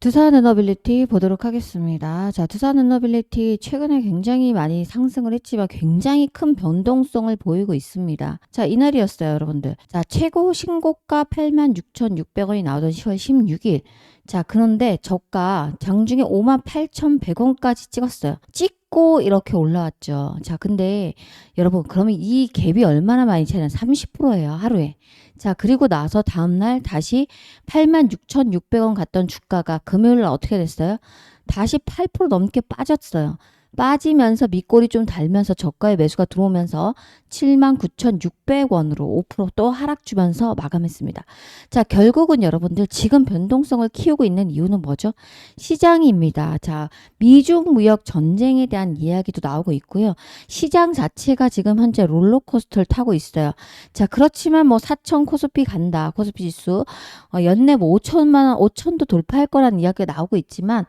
두산에너빌리티 보도록 하겠습니다. 자, 두산에너빌리티 최근에 굉장히 많이 상승을 했지만 굉장히 큰 변동성을 보이고 있습니다. 자, 이날이었어요, 여러분들. 자, 최고 신고가 86,600원이 나오던 10월 16일. 자, 그런데 저가 장중에 58,100원까지 찍었어요. 찍고 이렇게 올라왔죠. 자, 근데 여러분, 그러면 이 갭이 얼마나 많이 차이나? 30%예요, 하루에. 자, 그리고 나서 다음날 다시 86,600원 갔던 주가가 금요일 어떻게 됐어요? 다시 8% 넘게 빠졌어요. 빠지면서 밑골이 좀 달면서 저가의 매수가 들어오면서 79,600원으로 5%또 하락 주면서 마감했습니다. 자, 결국은 여러분들 지금 변동성을 키우고 있는 이유는 뭐죠? 시장입니다. 자, 미중 무역 전쟁에 대한 이야기도 나오고 있고요. 시장 자체가 지금 현재 롤러코스터를 타고 있어요. 자, 그렇지만 뭐 4천 코스피 간다. 코스피 지수 연내 뭐 5천만 원, 5천도 돌파할 거라는 이야기가 나오고 있지만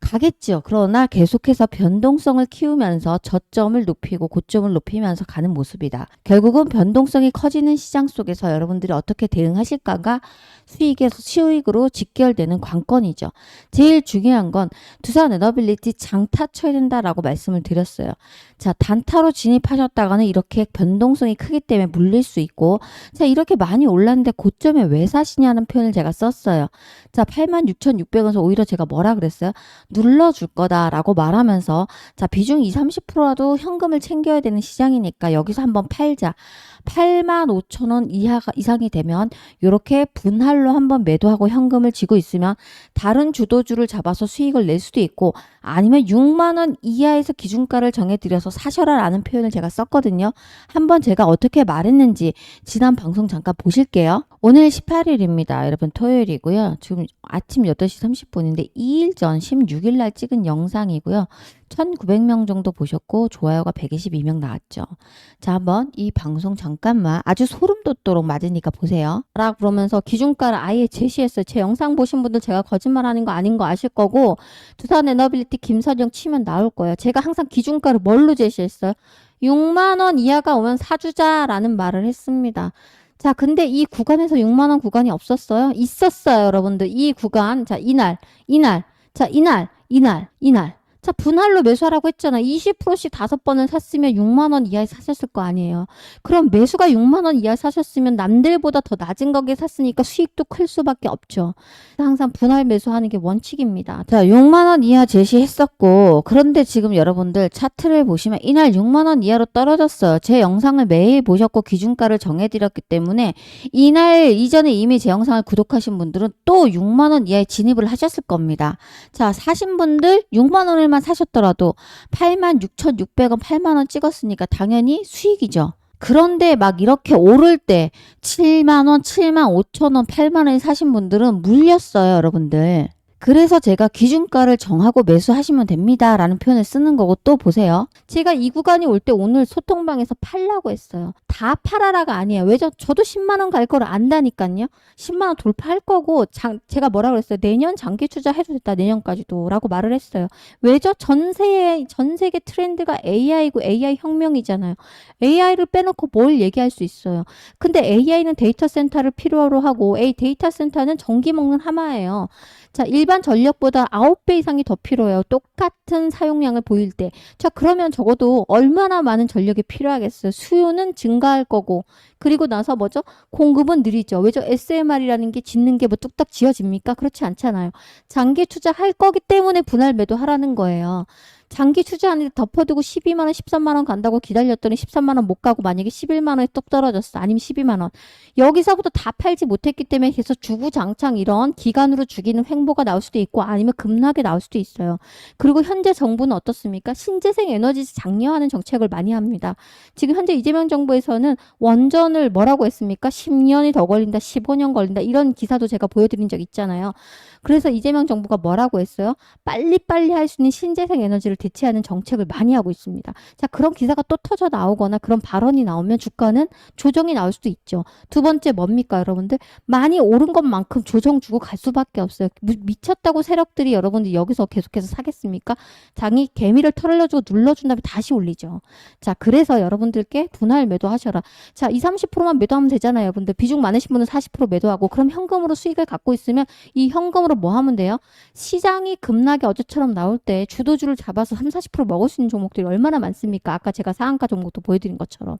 가겠죠. 그러나 계속해서 변동성을 키우면서 저점을 높이고 고점을 높이면서 가는 모습이다. 결국은 변동성이 커지는 시장 속에서 여러분들이 어떻게 대응하실까가 수익에서 수익으로 직결되는 관건이죠. 제일 중요한 건 두산에너빌리티 장타 쳐야 된다라고 말씀을 드렸어요. 자, 단타로 진입하셨다가는 이렇게 변동성이 크기 때문에 물릴 수 있고, 자, 이렇게 많이 올랐는데 고점에 왜 사시냐는 표현을 제가 썼어요. 자, 86,600원에서 오히려 제가 뭐라 그랬어요? 눌러줄 거다라고 말하면서, 자, 비중 20, 30%라도 현금을 챙겨야 되는 시장이니까 여기서 한번 팔자. 85,000원 이상이 되면 이렇게 분할로 한번 매도하고 현금을 쥐고 있으면 다른 주도주를 잡아서 수익을 낼 수도 있고, 아니면 6만 원 이하에서 기준가를 정해드려서 사셔라라는 표현을 제가 썼거든요. 한번 제가 어떻게 말했는지 지난 방송 잠깐 보실게요. 오늘 18일입니다. 여러분 토요일이고요. 지금 아침 8시 30분인데 2일 전 16일 날 찍은 영상이고요. 1900명 정도 보셨고 좋아요가 122명 나왔죠. 자, 한번 이 방송 잠깐만 아주 소름 돋도록 맞으니까 보세요. 라 그러면서 기준가를 아예 제시했어요. 제 영상 보신 분들 제가 거짓말하는 거 아닌 거 아실 거고, 두산에너빌리티 김선영 치면 나올 거예요. 제가 항상 기준가를 뭘로 제시했어요? 6만 원 이하가 오면 사주자라는 말을 했습니다. 자, 근데 이 구간에서 6만 원 구간이 없었어요? 있었어요, 여러분들. 이 구간. 자, 이날. 자, 이날. 자, 분할로 매수하라고 했잖아. 20%씩 5번을 샀으면 6만 원 이하에 사셨을 거 아니에요. 그럼 매수가 6만 원 이하에 사셨으면 남들보다 더 낮은 가격에 샀으니까 수익도 클 수밖에 없죠. 항상 분할 매수하는 게 원칙입니다. 자, 6만 원 이하 제시했었고, 그런데 지금 여러분들 차트를 보시면 이날 6만 원 이하로 떨어졌어요. 제 영상을 매일 보셨고 기준가를 정해드렸기 때문에 이날 이전에 이미 제 영상을 구독하신 분들은 또 6만 원 이하에 진입을 하셨을 겁니다. 자, 사신 분들 6만 원을만 사셨더라도 86,600원, 8만 원 찍었으니까 당연히 수익이죠. 그런데 막 이렇게 오를 때 7만 원, 7만 5천 원, 8만 원에 사신 분들은 물렸어요, 여러분들. 그래서 제가 기준가를 정하고 매수하시면 됩니다 라는 표현을 쓰는 거고, 또 보세요. 제가 이 구간이 올 때 오늘 소통방에서 팔라고 했어요. 다 팔아라가 아니에요. 왜죠? 저도 10만 원 갈 거를 안다니까요. 10만 원 돌파할 거고, 제가 뭐라 그랬어요? 내년 장기 투자해도 됐다, 내년까지도 라고 말을 했어요. 왜죠? 전 세계 트렌드가 AI고 AI 혁명이잖아요. AI를 빼놓고 뭘 얘기할 수 있어요. 근데 AI는 데이터 센터를 필요로 하고, 데이터 센터는 전기 먹는 하마예요. 자, 일반 전력보다 9배 이상이 더 필요해요. 똑같은 사용량을 보일 때. 자, 그러면 적어도 얼마나 많은 전력이 필요하겠어요. 수요는 증가할 거고, 그리고 나서 뭐죠? 공급은 느리죠. 왜죠? SMR이라는 게 짓는 게 뭐 뚝딱 지어집니까? 그렇지 않잖아요. 장기 투자할 거기 때문에 분할 매도하라는 거예요. 장기 투자하는데 덮어두고 12만 원, 13만 원 간다고 기다렸더니 13만 원 못 가고 만약에 11만 원에 뚝 떨어졌어. 아니면 12만 원. 여기서부터 다 팔지 못했기 때문에 계속 주구장창 이런 기간으로 죽이는 횡보가 나올 수도 있고, 아니면 급락이 나올 수도 있어요. 그리고 현재 정부는 어떻습니까? 신재생 에너지 장려하는 정책을 많이 합니다. 지금 현재 이재명 정부에서는 원전을 뭐라고 했습니까? 10년이 더 걸린다, 15년 걸린다, 이런 기사도 제가 보여드린 적 있잖아요. 그래서 이재명 정부가 뭐라고 했어요? 빨리빨리 할 수 있는 신재생 에너지를 대체하는 정책을 많이 하고 있습니다. 자, 그런 기사가 또 터져 나오거나 그런 발언이 나오면 주가는 조정이 나올 수도 있죠. 두 번째 뭡니까, 여러분들? 많이 오른 것만큼 조정 주고 갈 수밖에 없어요. 미쳤다고 세력들이 여러분들 여기서 계속해서 사겠습니까? 장이 개미를 털어주고 눌러준 다음에 다시 올리죠. 자, 그래서 여러분들께 분할 매도하셔라. 자, 20, 30%만 매도하면 되잖아요, 여러분들. 비중 많으신 분은 40% 매도하고, 그럼 현금으로 수익을 갖고 있으면 이 현금으로 뭐 하면 돼요? 시장이 급락이 어제처럼 나올 때 주도주를 잡아서 3, 40% 먹을 수 있는 종목들이 얼마나 많습니까? 아까 제가 상한가 종목도 보여드린 것처럼.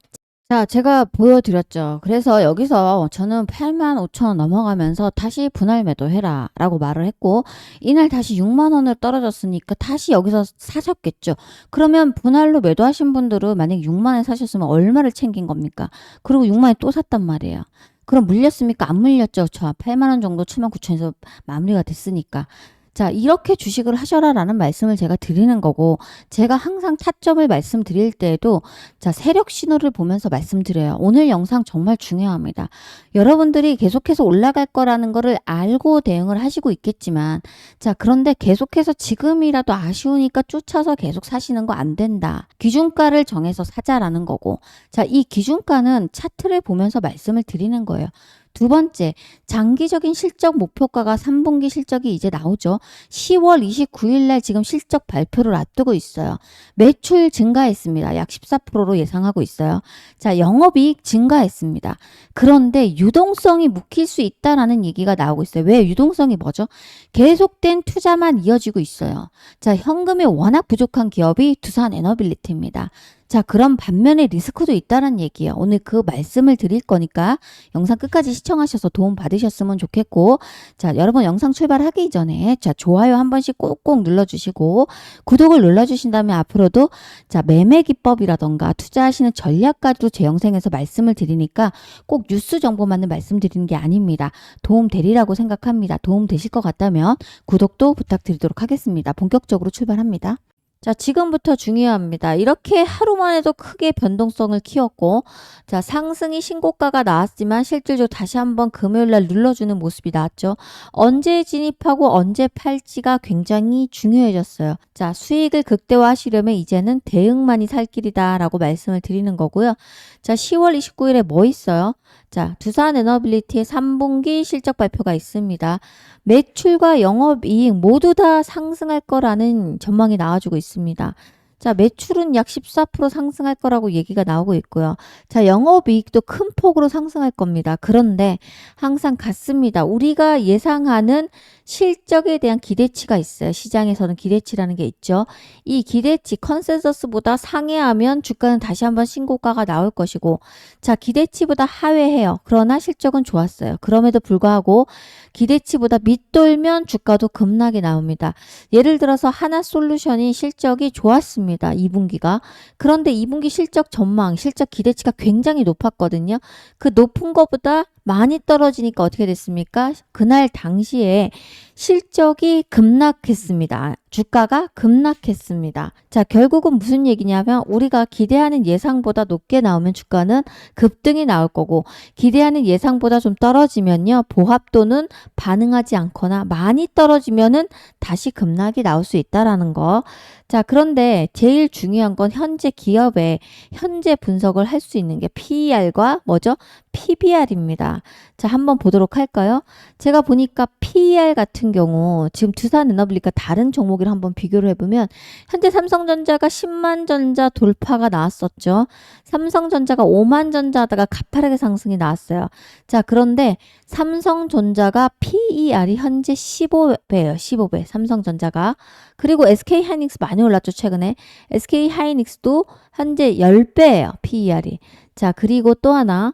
자, 제가 보여드렸죠. 그래서 여기서 저는 85,000원 넘어가면서 다시 분할 매도해라 라고 말을 했고, 이날 다시 6만원을 떨어졌으니까 다시 여기서 사셨겠죠. 그러면 분할로 매도하신 분들은 만약에 6만원에 사셨으면 얼마를 챙긴 겁니까? 그리고 6만원에 또 샀단 말이에요. 그럼 물렸습니까? 안 물렸죠. 저 8만원 정도 79,000원에서 마무리가 됐으니까. 자, 이렇게 주식을 하셔라라는 말씀을 제가 드리는 거고, 제가 항상 타점을 말씀드릴 때에도 자, 세력 신호를 보면서 말씀드려요. 오늘 영상 정말 중요합니다. 여러분들이 계속해서 올라갈 거라는 거를 알고 대응을 하시고 있겠지만, 자, 그런데 계속해서 지금이라도 아쉬우니까 쫓아서 계속 사시는 거 안 된다. 기준가를 정해서 사자라는 거고, 자, 이 기준가는 차트를 보면서 말씀을 드리는 거예요. 두 번째, 장기적인 실적 목표가가 3분기 실적이 이제 나오죠. 10월 29일 날 지금 실적 발표를 앞두고 있어요. 매출 증가했습니다. 약 14%로 예상하고 있어요. 자, 영업이익 증가했습니다. 그런데 유동성이 묶일 수 있다라는 얘기가 나오고 있어요. 왜 유동성이 뭐죠? 계속된 투자만 이어지고 있어요. 자, 현금이 워낙 부족한 기업이 두산 에너빌리티입니다. 자, 그럼 반면에 리스크도 있다는 얘기예요. 오늘 그 말씀을 드릴 거니까 영상 끝까지 시청하셔서 도움 받으셨으면 좋겠고, 자, 여러분 영상 출발하기 전에 자, 좋아요 한 번씩 꼭꼭 눌러주시고 구독을 눌러주신 다음에 앞으로도 자, 매매 기법이라던가 투자하시는 전략까지도 제 영상에서 말씀을 드리니까 꼭 뉴스 정보만을 말씀드리는 게 아닙니다. 도움 되리라고 생각합니다. 도움 되실 것 같다면 구독도 부탁드리도록 하겠습니다. 본격적으로 출발합니다. 자, 지금부터 중요합니다. 이렇게 하루만 해도 크게 변동성을 키웠고, 자, 상승이 신고가가 나왔지만 실질적으로 다시 한번 금요일날 눌러주는 모습이 나왔죠. 언제 진입하고 언제 팔지가 굉장히 중요해졌어요. 자, 수익을 극대화하시려면 이제는 대응만이 살 길이다 라고 말씀을 드리는 거고요. 자, 10월 29일에 뭐 있어요? 자, 두산 에너빌리티의 3분기 실적 발표가 있습니다. 매출과 영업이익 모두 다 상승할 거라는 전망이 나와주고 있습니다. 자, 매출은 약 14% 상승할 거라고 얘기가 나오고 있고요. 자, 영업이익도 큰 폭으로 상승할 겁니다. 그런데 항상 같습니다. 우리가 예상하는 실적에 대한 기대치가 있어요. 시장에서는 기대치라는 게 있죠. 이 기대치 컨센서스보다 상회하면 주가는 다시 한번 신고가가 나올 것이고, 자, 기대치보다 하회해요. 그러나 실적은 좋았어요. 그럼에도 불구하고 기대치보다 밑돌면 주가도 급락이 나옵니다. 예를 들어서 하나솔루션이 실적이 좋았습니다. 2분기가. 그런데 2분기 실적 전망, 실적 기대치가 굉장히 높았거든요. 그 높은 것보다 많이 떨어지니까 어떻게 됐습니까? 그날 당시에 실적이 급락했습니다. 주가가 급락했습니다. 자, 결국은 무슨 얘기냐면 우리가 기대하는 예상보다 높게 나오면 주가는 급등이 나올 거고, 기대하는 예상보다 좀 떨어지면요, 보합도는 반응하지 않거나 많이 떨어지면은 다시 급락이 나올 수 있다라는 거. 자, 그런데 제일 중요한 건 현재 기업의 현재 분석을 할 수 있는 게 PER과 뭐죠? PBR입니다. 자, 한번 보도록 할까요? 제가 보니까 PER 같은 경우 지금 두산 에너빌리티가 다른 종목이랑 한번 비교를 해보면 현재 삼성전자가 10만 전자 돌파가 나왔었죠. 삼성전자가 5만 전자 하다가 가파르게 상승이 나왔어요. 자, 그런데 삼성전자가 PER이 현재 15배예요. 15배. 삼성전자가. 그리고 SK하이닉스 많이 올랐죠, 최근에. SK하이닉스도 현재 10배예요. PER이. 자, 그리고 또 하나.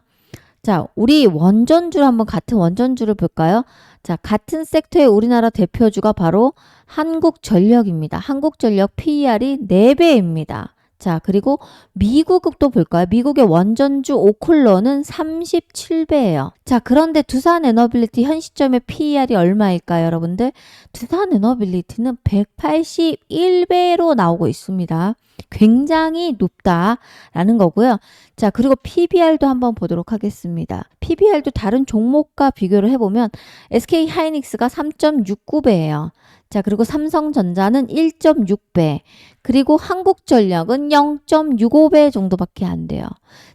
자, 우리 원전주를 한번 같은 원전주를 볼까요? 자, 같은 섹터의 우리나라 대표주가 바로 한국전력입니다. 한국전력 PER이 4배입니다. 자, 그리고 미국도 볼까요? 미국의 원전주 오클러는 37배예요. 자, 그런데 두산 에너빌리티 현 시점의 PER이 얼마일까요, 여러분들? 두산 에너빌리티는 181배로 나오고 있습니다. 굉장히 높다라는 거고요. 자, 그리고 PBR도 한번 보도록 하겠습니다. PBR도 다른 종목과 비교를 해보면 SK하이닉스가 3.69배예요. 자, 그리고 삼성전자는 1.6배, 그리고 한국전력은 0.65배 정도밖에 안 돼요.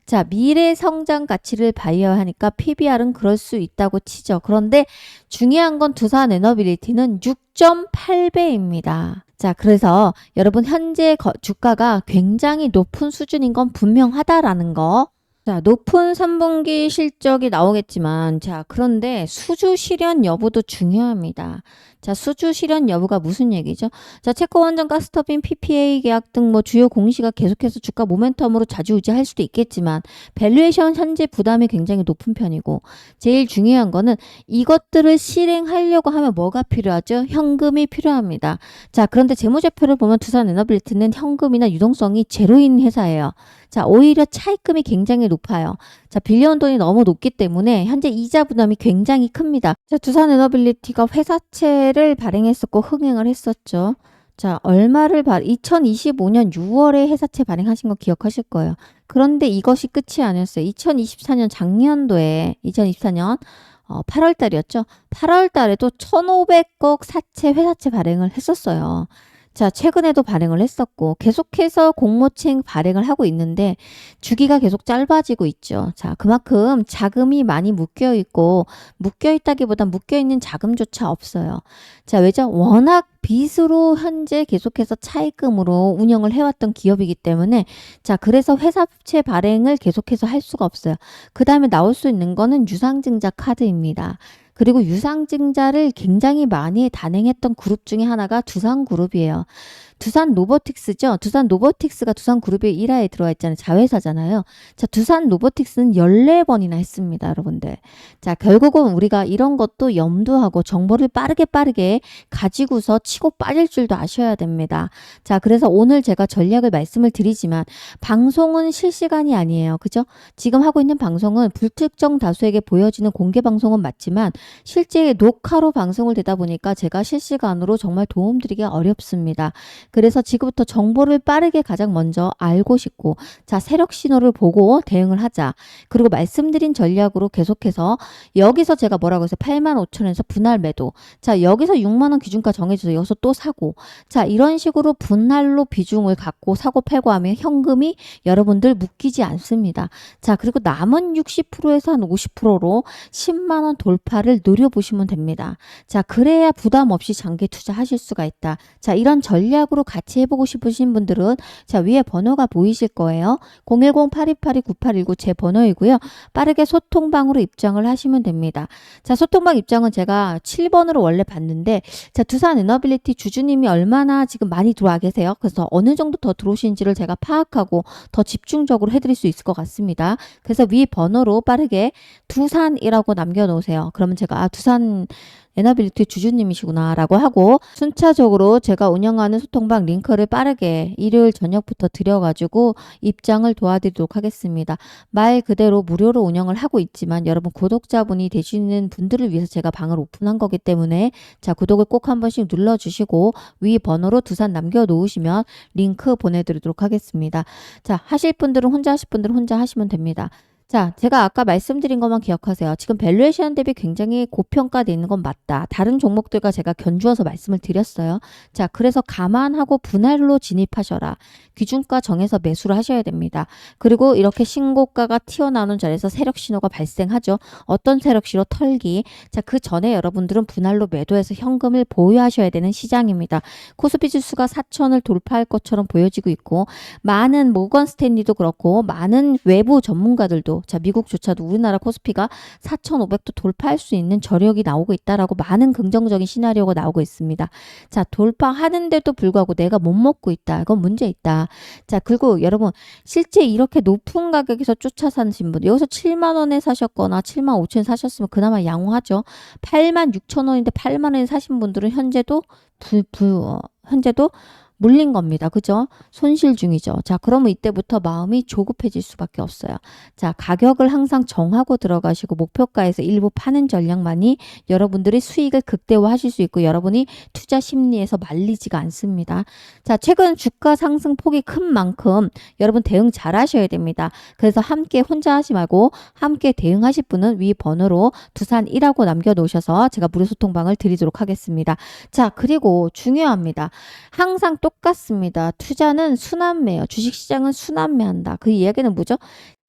자, 미래 성장 가치를 봐야 하니까 PBR은 그럴 수 있다고 치죠. 그런데 중요한 건 두산 에너빌리티는 6.8배입니다. 자, 그래서 여러분 현재 주가가 굉장히 높은 수준인 건 분명하다라는 거. 자, 높은 3분기 실적이 나오겠지만, 자, 그런데 수주 실현 여부도 중요합니다. 자, 수주 실현 여부가 무슨 얘기죠? 자, 체코원전 가스터빈 PPA 계약 등 뭐 주요 공시가 계속해서 주가 모멘텀으로 좌지우지할 수도 있겠지만, 밸류에이션 현재 부담이 굉장히 높은 편이고, 제일 중요한 거는 이것들을 실행하려고 하면 뭐가 필요하죠? 현금이 필요합니다. 자, 그런데 재무제표를 보면 두산 에너빌리티는 현금이나 유동성이 제로인 회사예요. 자, 오히려 차입금이 굉장히 높아요. 자, 빌려온 돈이 너무 높기 때문에 현재 이자 부담이 굉장히 큽니다. 자, 두산 에너빌리티가 회사채를 발행했었고 흥행을 했었죠. 자, 2025년 6월에 회사채 발행하신 거 기억하실 거예요. 그런데 이것이 끝이 아니었어요. 2024년 작년도에 2024년 8월 달이었죠. 8월 달에도 1,500억 사채 회사채 발행을 했었어요. 자, 최근에도 발행을 했었고 계속해서 공모책 발행을 하고 있는데 주기가 계속 짧아지고 있죠. 자, 그만큼 자금이 많이 묶여 있고 묶여 있다기보다 묶여 있는 자금조차 없어요. 자, 왜죠? 워낙 빚으로 현재 계속해서 차입금으로 운영을 해왔던 기업이기 때문에 자, 그래서 회사채 발행을 계속해서 할 수가 없어요. 그 다음에 나올 수 있는 거는 유상증자 카드입니다. 그리고 유상증자를 굉장히 많이 단행했던 그룹 중에 하나가 두산그룹이에요. 두산 로보틱스죠. 두산 로보틱스가 두산그룹의 일화에 들어와 있잖아요. 자회사잖아요. 자, 두산 로보틱스는 14번이나 했습니다, 여러분들. 자, 결국은 우리가 이런 것도 염두하고 정보를 빠르게 가지고서 치고 빠질 줄도 아셔야 됩니다. 자, 그래서 오늘 제가 전략을 말씀을 드리지만 방송은 실시간이 아니에요. 그죠? 지금 하고 있는 방송은 불특정 다수에게 보여지는 공개 방송은 맞지만 실제 녹화로 방송을 되다 보니까 제가 실시간으로 정말 도움드리기 어렵습니다. 그래서 지금부터 정보를 빠르게 가장 먼저 알고 싶고 자, 세력 신호를 보고 대응을 하자. 그리고 말씀드린 전략으로 계속해서 여기서 제가 뭐라고 해서 85,000원에서 분할 매도. 자, 여기서 6만 원 기준가 정해져서 여기서 또 사고. 자, 이런 식으로 분할로 비중을 갖고 사고 팔고 하면 현금이 여러분들 묶이지 않습니다. 자, 그리고 남은 60%에서 한 50%로 10만 원 돌파를 노려보시면 됩니다. 자, 그래야 부담 없이 장기 투자하실 수가 있다. 자, 이런 전략으로 같이 해보고 싶으신 분들은 자, 위에 번호가 보이실 거예요. 010-8282-9819 제 번호이고요. 빠르게 소통방으로 입장을 하시면 됩니다. 자, 소통방 입장은 제가 7번으로 원래 봤는데 자, 두산 에너빌리티 주주님이 얼마나 지금 많이 들어와 계세요. 그래서 어느 정도 더 들어오신지를 제가 파악하고 더 집중적으로 해드릴 수 있을 것 같습니다. 그래서 위 번호로 빠르게 두산이라고 남겨놓으세요. 그러면 제가 두산 에너빌리티 주주님이시구나 라고 하고 순차적으로 제가 운영하는 소통방 링크를 빠르게 일요일 저녁부터 드려가지고 입장을 도와드리도록 하겠습니다. 말 그대로 무료로 운영을 하고 있지만 여러분 구독자분이 되시는 분들을 위해서 제가 방을 오픈한 거기 때문에 자, 구독을 꼭 한 번씩 눌러주시고 위 번호로 두산 남겨놓으시면 링크 보내드리도록 하겠습니다. 자, 하실 분들은 혼자 하실 분들은 혼자 하시면 됩니다. 자, 제가 아까 말씀드린 것만 기억하세요. 지금 밸류에이션 대비 굉장히 고평가되어 있는 건 맞다. 다른 종목들과 제가 견주어서 말씀을 드렸어요. 자, 그래서 감안하고 분할로 진입하셔라. 기준가 정해서 매수를 하셔야 됩니다. 그리고 이렇게 신고가가 튀어나오는 자리에서 세력 신호가 발생하죠. 어떤 세력 신호? 털기. 자, 그 전에 여러분들은 분할로 매도해서 현금을 보유하셔야 되는 시장입니다. 코스피 지수가 4,000을 돌파할 것처럼 보여지고 있고 많은 모건 스탠리도 그렇고 많은 외부 전문가들도 자, 미국조차도 우리나라 코스피가 4,500도 돌파할 수 있는 저력이 나오고 있다라고 많은 긍정적인 시나리오가 나오고 있습니다. 자, 돌파하는데도 불구하고 내가 못 먹고 있다. 이건 문제 있다. 자, 그리고 여러분 실제 이렇게 높은 가격에서 쫓아 사신 분 여기서 7만 원에 사셨거나 7만 5천에 사셨으면 그나마 양호하죠. 8만 6천 원인데 8만 원에 사신 분들은 현재도 물린 겁니다. 그죠? 손실 중이죠. 자, 그러면 이때부터 마음이 조급해질 수밖에 없어요. 자, 가격을 항상 정하고 들어가시고 목표가에서 일부 파는 전략만이 여러분들의 수익을 극대화하실 수 있고 여러분이 투자 심리에서 말리지가 않습니다. 자, 최근 주가 상승 폭이 큰 만큼 여러분 대응 잘 하셔야 됩니다. 그래서 함께 혼자 하지 말고 함께 대응하실 분은 위 번호로 두산1하고 남겨놓으셔서 제가 무료 소통방을 드리도록 하겠습니다. 자, 그리고 중요합니다. 항상 똑같습니다. 투자는 순환매예요. 주식시장은 순환매한다. 그 이야기는 뭐죠?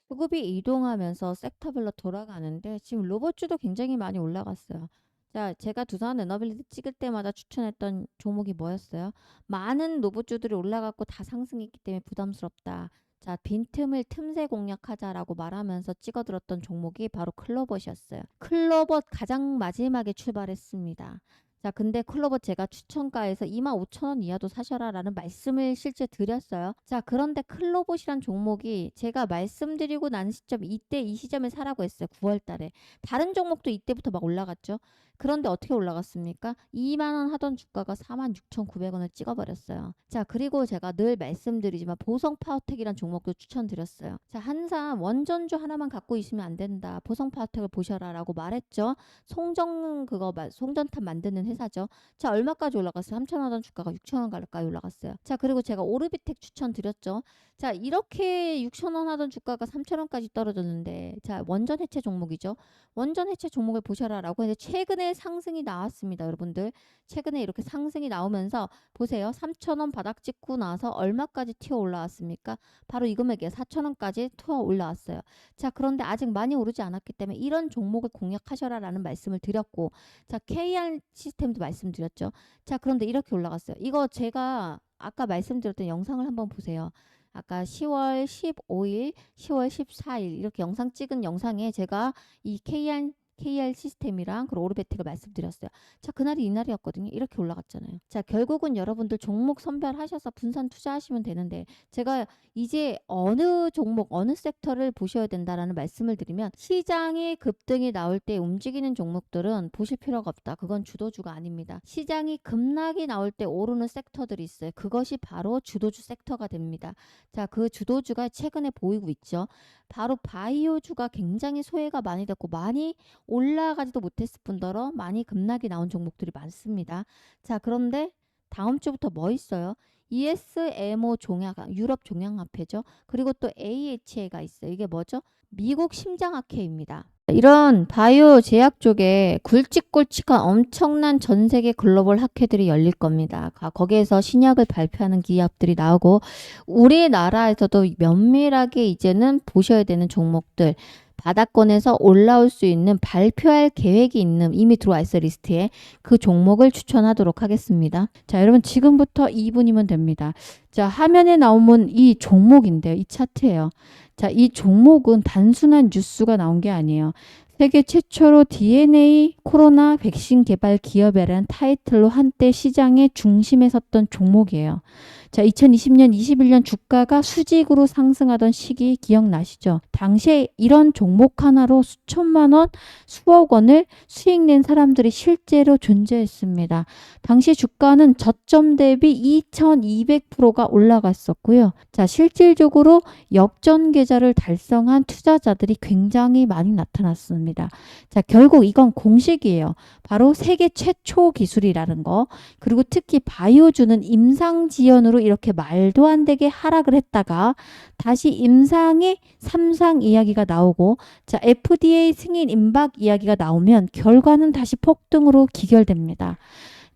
수급이 이동하면서 섹터별로 돌아가는데 지금 로봇주도 굉장히 많이 올라갔어요. 자, 제가 두산 에너빌리티 찍을 때마다 추천했던 종목이 뭐였어요? 많은 로봇주들이 올라갔고 다 상승했기 때문에 부담스럽다. 자, 빈틈을 틈새 공략하자라고 말하면서 찍어들었던 종목이 바로 클로벗이었어요. 클로벗 가장 마지막에 출발했습니다. 자, 근데 클로버 제가 추천가에서 25,000원 이하도 사셔라라는 말씀을 실제 드렸어요. 자, 그런데 클로봇이란 종목이 제가 말씀드리고 난 시점 이때 이 시점에 사라고 했어요. 9월 달에. 다른 종목도 이때부터 막 올라갔죠. 그런데 어떻게 올라갔습니까? 2만 원 하던 주가가 46,900원을 찍어버렸어요. 자, 그리고 제가 늘 말씀드리지만 보성 파워텍이란 종목도 추천드렸어요. 자, 한삼 원전주 하나만 갖고 있으면 안 된다. 보성 파워텍을 보셔라라고 말했죠. 송전탑 만드는 회사죠. 자, 얼마까지 올라갔어요? 3,000원 하던 주가가 6,000원 가까이 올라갔어요. 자, 그리고 제가 오르비텍 추천드렸죠. 자, 이렇게 6,000원 하던 주가가 3,000원까지 떨어졌는데, 자, 원전 해체 종목이죠. 원전 해체 종목을 보셔라라고 했는데 최근에 상승이 나왔습니다, 여러분들. 최근에 이렇게 상승이 나오면서 보세요. 3,000원 바닥 찍고 나서 얼마까지 튀어 올라왔습니까? 바로 이 금액이에요. 4,000원까지 튀어 올라왔어요. 자, 그런데 아직 많이 오르지 않았기 때문에 이런 종목을 공략하셔라라는 말씀을 드렸고, 자, KR 시스템도 말씀드렸죠. 자, 그런데 이렇게 올라갔어요. 이거 제가 아까 말씀드렸던 영상을 한번 보세요. 아까 10월 15일, 10월 14일 이렇게 영상 찍은 영상에 제가 이 KR 시스템이랑 그리고 오르베텍을 말씀드렸어요. 자, 그날이 이날이었거든요. 이렇게 올라갔잖아요. 자, 결국은 여러분들 종목 선별하셔서 분산 투자하시면 되는데 제가 이제 어느 종목, 어느 섹터를 보셔야 된다라는 말씀을 드리면 시장이 급등이 나올 때 움직이는 종목들은 보실 필요가 없다. 그건 주도주가 아닙니다. 시장이 급락이 나올 때 오르는 섹터들이 있어요. 그것이 바로 주도주 섹터가 됩니다. 자, 그 주도주가 최근에 보이고 있죠. 바로 바이오주가 굉장히 소외가 많이 됐고 많이 올라가지도 못했을 뿐더러 많이 급락이 나온 종목들이 많습니다. 자, 그런데 다음 주부터 뭐 있어요? ESMO 종약, 유럽 종양학회죠. 그리고 또 AHA가 있어요. 이게 뭐죠? 미국 심장학회입니다. 이런 바이오 제약 쪽에 굵직굵직한 엄청난 전 세계 글로벌 학회들이 열릴 겁니다. 거기에서 신약을 발표하는 기업들이 나오고 우리나라에서도 면밀하게 이제는 보셔야 되는 종목들 바닥권에서 올라올 수 있는 발표할 계획이 있는 이미 들어와 있어 리스트에 그 종목을 추천하도록 하겠습니다. 자, 여러분 지금부터 2분이면 됩니다. 자, 화면에 나오면 이 종목인데요. 이 차트예요. 자, 이 종목은 단순한 뉴스가 나온 게 아니에요. 세계 최초로 DNA 코로나 백신 개발 기업이라는 타이틀로 한때 시장의 중심에 섰던 종목이에요. 자, 2020년, 21년 주가가 수직으로 상승하던 시기 기억나시죠? 당시에 이런 종목 하나로 수천만 원, 수억 원을 수익 낸 사람들이 실제로 존재했습니다. 당시 주가는 저점 대비 2200%가 올라갔었고요. 자, 실질적으로 역전 계좌를 달성한 투자자들이 굉장히 많이 나타났습니다. 자, 결국 이건 공식이에요. 바로 세계 최초 기술이라는 거. 그리고 특히 바이오주는 임상 지연으로 이렇게 말도 안 되게 하락을 했다가 다시 임상의 3상 이야기가 나오고 자, FDA 승인 임박 이야기가 나오면 결과는 다시 폭등으로 기결됩니다.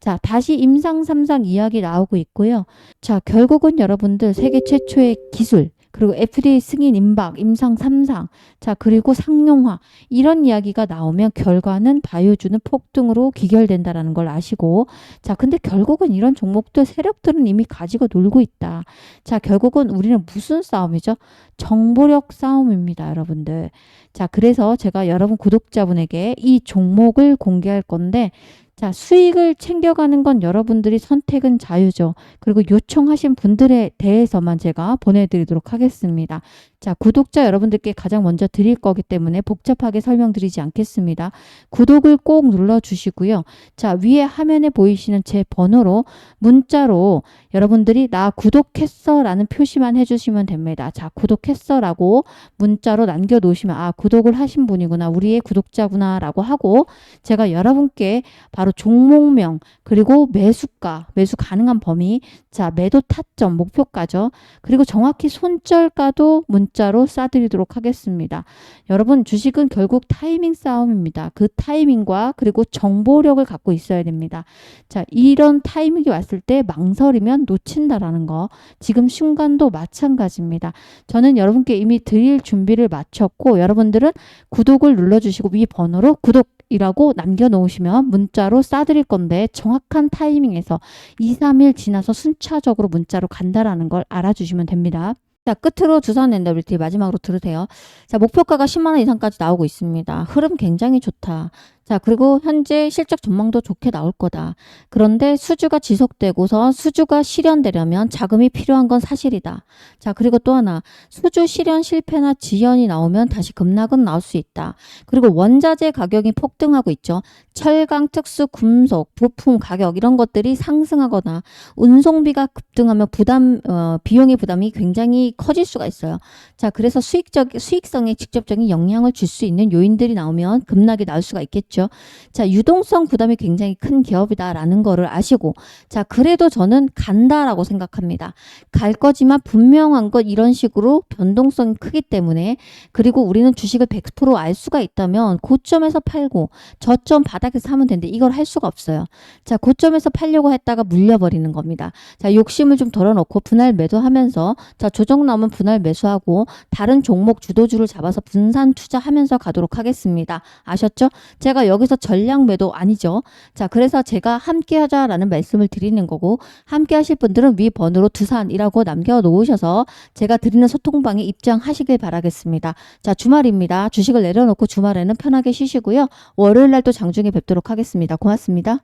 자, 다시 임상 3상 이야기 나오고 있고요. 자, 결국은 여러분들 세계 최초의 기술 그리고 FDA 승인 임박, 임상 3상, 자, 그리고 상용화 이런 이야기가 나오면 결과는 바이오주는 폭등으로 기결된다라는 걸 아시고 자, 근데 결국은 이런 종목들 세력들은 이미 가지고 놀고 있다. 자, 결국은 우리는 무슨 싸움이죠? 정보력 싸움입니다, 여러분들. 자, 그래서 제가 여러분 구독자분에게 이 종목을 공개할 건데 자, 수익을 챙겨가는 건 여러분들이 선택은 자유죠. 그리고 요청하신 분들에 대해서만 제가 보내드리도록 하겠습니다. 자, 구독자 여러분들께 가장 먼저 드릴 거기 때문에 복잡하게 설명드리지 않겠습니다. 구독을 꼭 눌러주시고요. 자, 위에 화면에 보이시는 제 번호로 문자로 여러분들이 나 구독했어 라는 표시만 해주시면 됩니다. 자, 구독했어 라고 문자로 남겨놓으시면 아, 구독을 하신 분이구나, 우리의 구독자구나 라고 하고 제가 여러분께 바로 종목명 그리고 매수가, 매수 가능한 범위, 자, 매도 타점, 목표가죠. 그리고 정확히 손절가도 문자로 쏴드리도록 하겠습니다. 여러분, 주식은 결국 타이밍 싸움입니다. 그 타이밍과 그리고 정보력을 갖고 있어야 됩니다. 자, 이런 타이밍이 왔을 때 망설이면 놓친다라는 거, 지금 순간도 마찬가지입니다. 저는 여러분께 이미 드릴 준비를 마쳤고 여러분들은 구독을 눌러주시고 위 번호로 구독이라고 남겨놓으시면 문자로 쏴드릴 건데 정확한 타이밍에서 2, 3일 지나서 순차적으로 문자로 간다라는 걸 알아주시면 됩니다. 자, 끝으로 두산 엔더빌티 마지막으로 들으세요. 자, 목표가가 10만 원 이상까지 나오고 있습니다. 흐름 굉장히 좋다. 자, 그리고 현재 실적 전망도 좋게 나올 거다. 그런데 수주가 지속되고서 수주가 실현되려면 자금이 필요한 건 사실이다. 자, 그리고 또 하나, 수주 실현 실패나 지연이 나오면 다시 급락은 나올 수 있다. 그리고 원자재 가격이 폭등하고 있죠. 철강, 특수, 금속, 부품 가격 이런 것들이 상승하거나 운송비가 급등하면 비용의 부담이 굉장히 커질 수가 있어요. 자, 그래서 수익성에 직접적인 영향을 줄 수 있는 요인들이 나오면 급락이 나올 수가 있겠죠. 자, 유동성 부담이 굉장히 큰 기업이다라는 거를 아시고, 자, 그래도 저는 간다라고 생각합니다. 갈 거지만 분명한 것 이런 식으로 변동성이 크기 때문에, 그리고 우리는 주식을 100% 알 수가 있다면 고점에서 팔고 저점 바닥에서 사면 되는데 이걸 할 수가 없어요. 자, 고점에서 팔려고 했다가 물려버리는 겁니다. 자, 욕심을 좀 덜어놓고 분할 매도하면서, 자, 조정 나오면 분할 매수하고 다른 종목 주도주를 잡아서 분산 투자하면서 가도록 하겠습니다. 아셨죠? 제가 여기서 전량 매도 아니죠. 자, 그래서 제가 함께 하자라는 말씀을 드리는 거고, 함께 하실 분들은 위 번호로 두산이라고 남겨놓으셔서 제가 드리는 소통방에 입장하시길 바라겠습니다. 자, 주말입니다. 주식을 내려놓고 주말에는 편하게 쉬시고요. 월요일 날 또 장중에 뵙도록 하겠습니다. 고맙습니다.